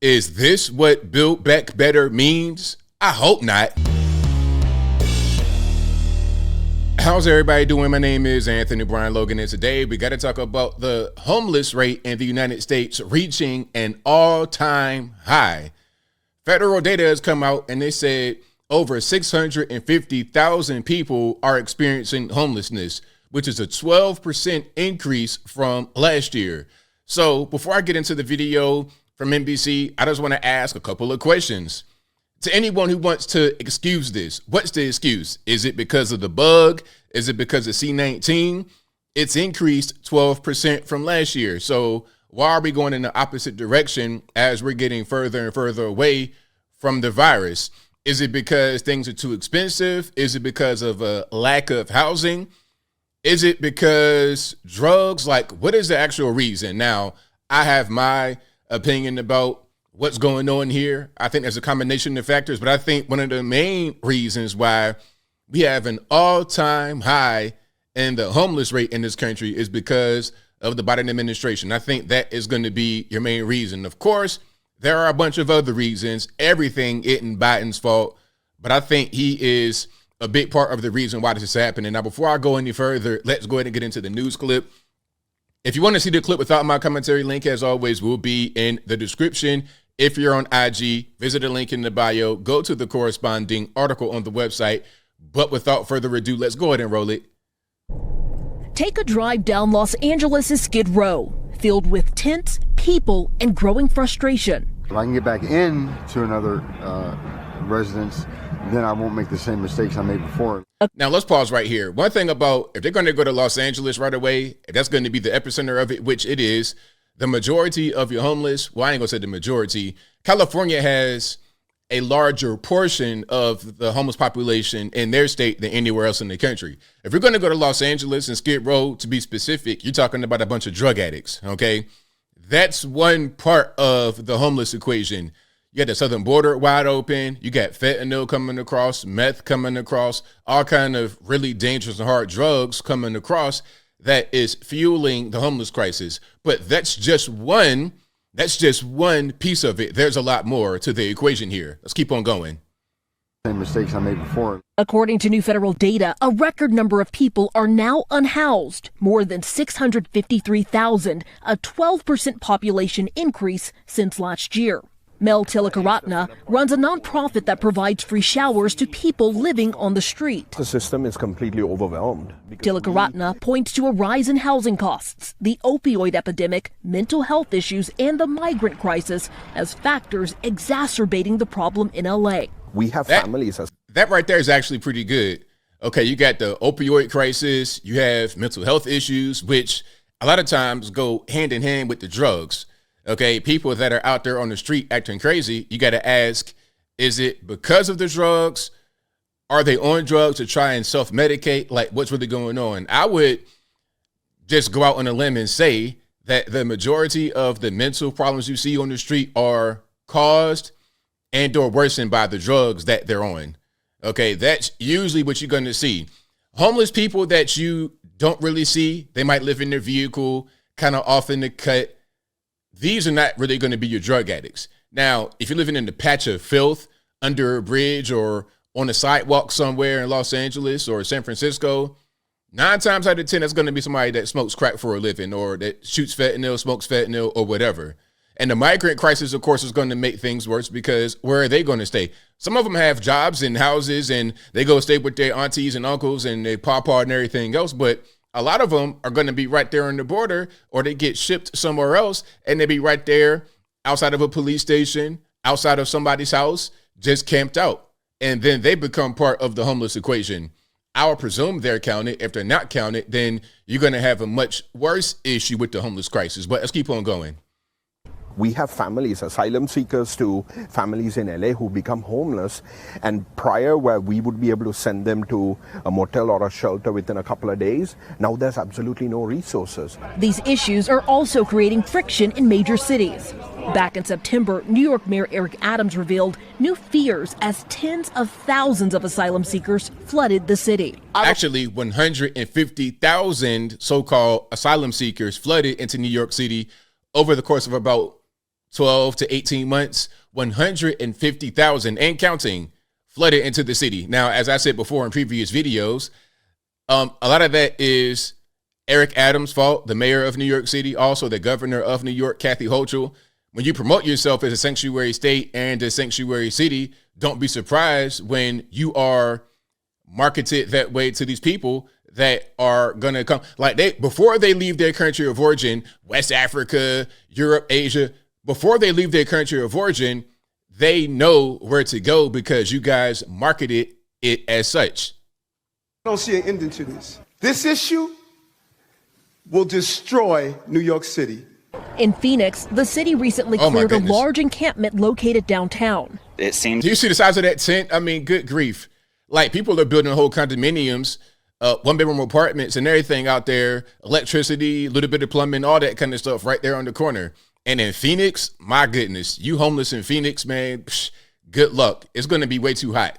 Is this what Build Back Better means? I hope not. How's everybody doing? My name is Anthony Brian Logan, and today we got to talk about the homeless rate in the United States reaching an all-time high. Federal data has come out and they said over 650,000 people are experiencing homelessness, which is a 12% increase from last year. So before I get into the video from NBC, I just want to ask a couple of questions. To anyone who wants to excuse this, what's the excuse? Is it because of the bug? Is it because of C-19? It's increased 12% from last year. So why are we going in the opposite direction as we're getting further and further away from the virus? Is it because things are too expensive? Is it because of a lack of housing? Is it because drugs? Like, what is the actual reason? Now, I have my opinion about what's going on here. I think there's a combination of factors, but I think one of the main reasons why we have an all-time high in the homeless rate in this country is because of the Biden administration. I think that is going to be your main reason. Of course, there are a bunch of other reasons. Everything isn't Biden's fault, but I think he is a big part of the reason why this is happening. Now, before I go any further, let's go ahead and get into the news clip. If you want to see the clip without my commentary, link as always will be in the description. If you're on IG, visit the link in the bio, go to the corresponding article on the website. But without further ado, let's go ahead and roll it. Take a drive down Los Angeles' Skid Row, filled with tents, people, and growing frustration. If I can get back in to another residence, then I won't make the same mistakes I made before. Now, let's pause right here. One thing about if they're going to go to Los Angeles right away, if that's going to be the epicenter of it, which it is, the majority of your homeless, well, I ain't going to say the majority. California has a larger portion of the homeless population in their state than anywhere else in the country. If you're going to go to Los Angeles and Skid Row, to be specific, you're talking about a bunch of drug addicts, okay? That's one part of the homeless equation. You got the southern border wide open. You got fentanyl coming across, meth coming across, all kind of really dangerous and hard drugs coming across that is fueling the homeless crisis. But that's just one piece of it. There's a lot more to the equation here. Let's keep on going. Same mistakes I made before. According to new federal data, a record number of people are now unhoused, more than 653,000, a 12% population increase since last year. Mel Tilakaratna runs a nonprofit that provides free showers to people living on the street. The system is completely overwhelmed. Tilakaratna points to a rise in housing costs, the opioid epidemic, mental health issues, and the migrant crisis as factors exacerbating the problem in LA. We have families. That right there is actually pretty good. Okay, you got the opioid crisis, you have mental health issues, which a lot of times go hand in hand with the drugs. Okay, people that are out there on the street acting crazy, you got to ask, is it because of the drugs? Are they on drugs to try and self-medicate? Like, what's really going on? I would just go out on a limb and say that the majority of the mental problems you see on the street are caused and or worsened by the drugs that they're on. Okay, that's usually what you're going to see. Homeless people that you don't really see, they might live in their vehicle, kind of off in the cut. These are not really going to be your drug addicts. Now, if you're living in the patch of filth under a bridge or on a sidewalk somewhere in Los Angeles or San Francisco, 9 times out of 10, that's going to be somebody that smokes crack for a living or that shoots fentanyl, smokes fentanyl or whatever. And the migrant crisis, of course, is going to make things worse because where are they going to stay? Some of them have jobs and houses and they go stay with their aunties and uncles and their papa and everything else. But a lot of them are going to be right there on the border or they get shipped somewhere else and they be right there outside of a police station, outside of somebody's house, just camped out. And then they become part of the homeless equation. I would presume they're counted. If they're not counted, then you're going to have a much worse issue with the homeless crisis. But let's keep on going. We have families, asylum seekers to families in LA who become homeless, and prior where we would be able to send them to a motel or a shelter within a couple of days, now there's absolutely no resources. These issues are also creating friction in major cities. Back in September, New York Mayor Eric Adams revealed new fears as tens of thousands of asylum seekers flooded the city. Actually, 150,000 so-called asylum seekers flooded into New York City over the course of about 12 to 18 months, 150,000 and counting flooded into the city. Now, as I said before in previous videos, a lot of that is Eric Adams' fault, the mayor of New York City, also the governor of New York, Kathy Hochul. When you promote yourself as a sanctuary state and a sanctuary city, don't be surprised when you are marketed that way to these people that are going to come. Like before they leave their country of origin, West Africa, Europe, Asia, before they leave their country of origin, they know where to go because you guys marketed it as such. I don't see an ending to this. This issue will destroy New York City. In Phoenix, the city recently cleared a large encampment located downtown. It seems. Do you see the size of that tent? I mean, good grief. Like, people are building whole condominiums, one-bedroom apartments and everything out there, electricity, a little bit of plumbing, all that kind of stuff right there on the corner. And in Phoenix, my goodness, you homeless in Phoenix, man, good luck. It's going to be way too hot.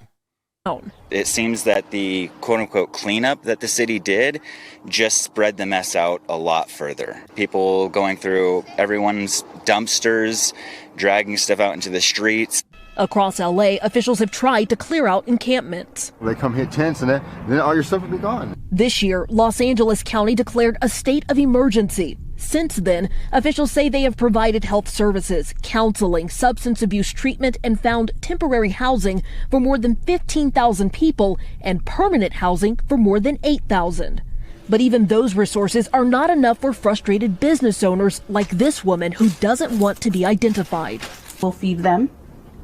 It seems that the quote-unquote cleanup that the city did just spread the mess out a lot further. People going through everyone's dumpsters, dragging stuff out into the streets. Across LA, officials have tried to clear out encampments. They come hit tents and then all your stuff will be gone. This year, Los Angeles County declared a state of emergency. Since then, officials say they have provided health services, counseling, substance abuse treatment, and found temporary housing for more than 15,000 people and permanent housing for more than 8,000. But even those resources are not enough for frustrated business owners like this woman who doesn't want to be identified. We'll feed them.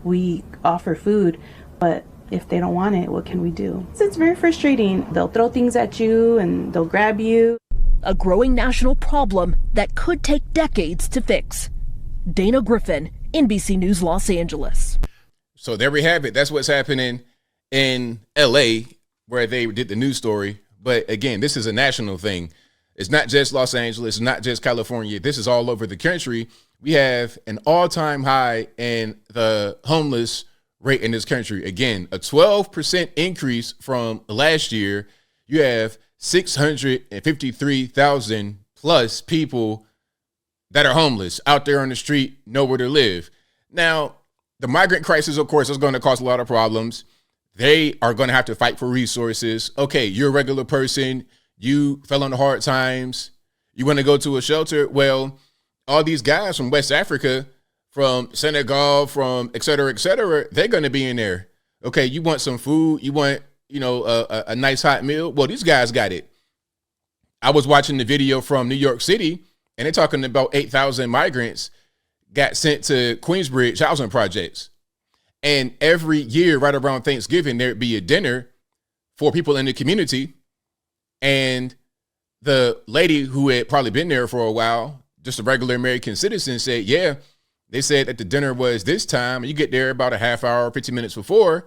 We offer food, but if they don't want it, what can we do? It's very frustrating. They'll throw things at you and they'll grab you. A growing national problem that could take decades to fix. Dana Griffin, NBC News, Los Angeles. So there we have it. That's what's happening in LA, where they did the news story. But again, this is a national thing. It's not just Los Angeles, it's not just California. This is all over the country. We have an all-time high in the homeless rate in this country. Again, a 12% increase from last year. You have 653,000 plus people that are homeless out there on the street, nowhere to live. Now, the migrant crisis, of course, is going to cause a lot of problems. They are going to have to fight for resources. Okay, you're a regular person. You fell on the hard times. You want to go to a shelter. Well, all these guys from West Africa, from Senegal, from et cetera, they're going to be in there. Okay, you want some food. You want, a nice hot meal. Well, these guys got it. I was watching the video from New York City, and they're talking about 8,000 migrants got sent to Queensbridge housing projects. And every year, right around Thanksgiving, there'd be a dinner for people in the community. And the lady who had probably been there for a while, just a regular American citizen, said, yeah, they said that the dinner was this time. You get there about a half hour, 15 minutes before.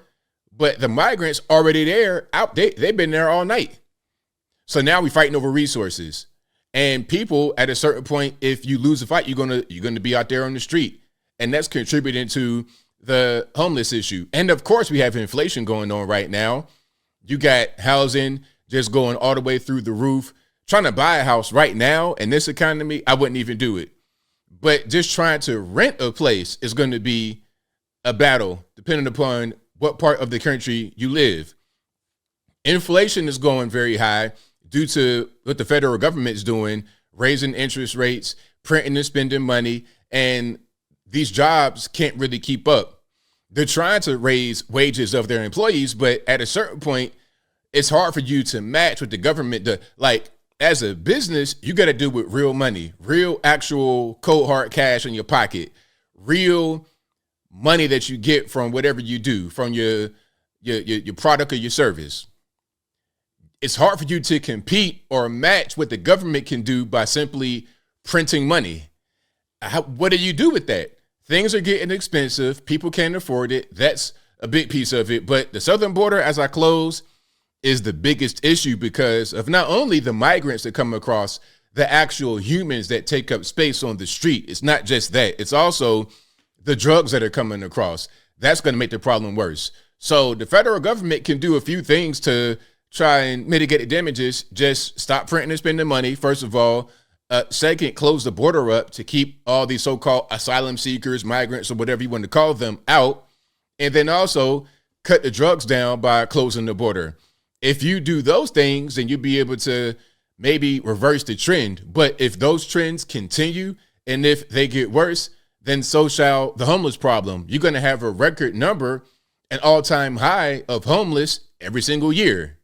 But the migrants already there, they've been there all night. So now we're fighting over resources. And people, at a certain point, if you lose a fight, you're gonna be out there on the street. And that's contributing to the homeless issue. And of course, we have inflation going on right now. You got housing just going all the way through the roof. Trying to buy a house right now in this economy, I wouldn't even do it. But just trying to rent a place is going to be a battle, depending upon what part of the country you live. Inflation is going very high due to what the federal government is doing, raising interest rates, printing and spending money, and these jobs can't really keep up. They're trying to raise wages of their employees, but at a certain point, it's hard for you to match what the government does. Like, as a business, you got to do with real money, real actual cold hard cash in your pocket, real money that you get from whatever you do, from your product or your service. It's hard for you to compete or match what the government can do by simply printing money. What do you do with that? Things are getting expensive. People can't afford it. That's a big piece of it. But the southern border, as I close, is the biggest issue because of not only the migrants that come across, the actual humans that take up space on the street. It's not just that. It's also the drugs that are coming across. That's going to make the problem worse. So the federal government can do a few things to try and mitigate the damages. Just stop printing and spending money, first of all. Second, close the border up to keep all these so-called asylum seekers, migrants, or whatever you want to call them out. And then also cut the drugs down by closing the border. If you do those things, then you'll be able to maybe reverse the trend. But if those trends continue and if they get worse, then so shall the homeless problem. You're going to have a record number, an all-time high of homeless every single year.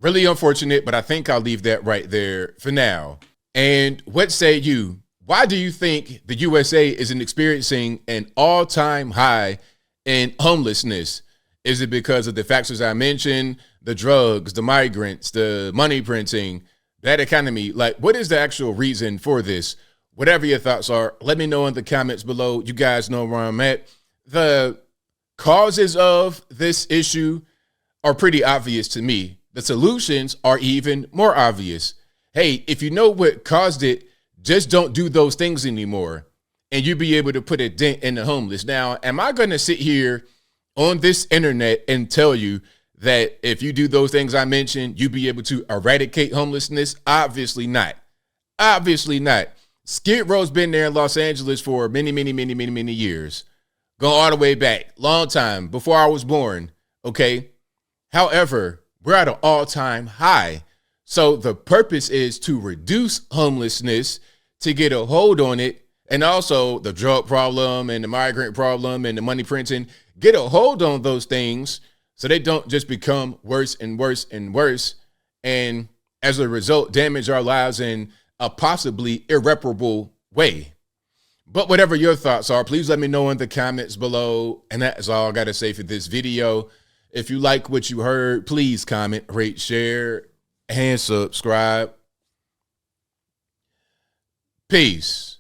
Really unfortunate, but I think I'll leave that right there for now. And what say you? Why do you think the USA is experiencing an all-time high in homelessness? Is it because of the factors I mentioned, the drugs, the migrants, the money printing, bad economy? Like, what is the actual reason for this? Whatever your thoughts are, let me know in the comments below. You guys know where I'm at. The causes of this issue are pretty obvious to me. The solutions are even more obvious. Hey, if you know what caused it, just don't do those things anymore, and you'll be able to put a dent in the homeless. Now, am I going to sit here on this internet and tell you that if you do those things I mentioned, you'll be able to eradicate homelessness? Obviously not. Obviously not. Skid Row's been there in Los Angeles for many years. Going all the way back, long time, before I was born, okay? However, we're at an all-time high. So the purpose is to reduce homelessness, to get a hold on it, and also the drug problem and the migrant problem and the money printing, get a hold on those things so they don't just become worse and worse and worse, and as a result, damage our lives in a possibly irreparable way. But whatever your thoughts are, please let me know in the comments below. And that is all I got to say for this video. If you like what you heard, please comment, rate, share, and subscribe. Peace.